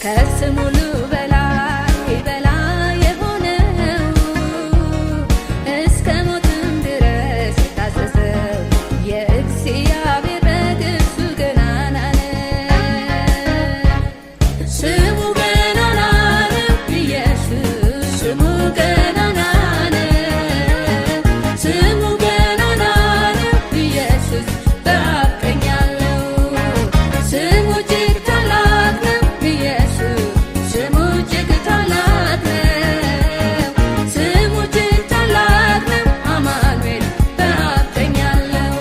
ከስም ሁሉ በላይ በላይ የሆነው እስከ ሞትም ድረስ የታዘዘው የእግዚአብሔር በግ እሱ ገናና ነው። ስሙ ገናና ነው ኢየሱስ ስሙ ገናና ነው። ስሙ ገናና ነው ኢየሱስ በአብ ቀኝ ያለው ስሙ እጅግ ታላቅ ነው ኢየሱስ ስሙ እጅግ ታላቅ ነው። ስሙ እጅግ ታላቅ ነው አማኑኤል በአብ ቀኝ ያለው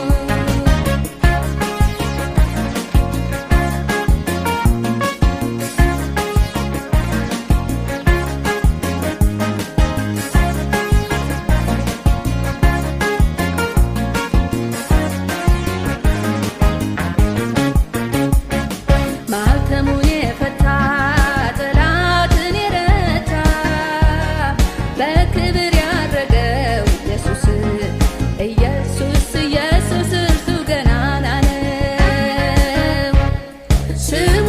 ማኅተሙን የፈታ ጠላትን የረታ በክብር ያደረገው ኢየሱስ ኢየሱስ ኢየሱስ እርሱ ገናና ነው። ስሙ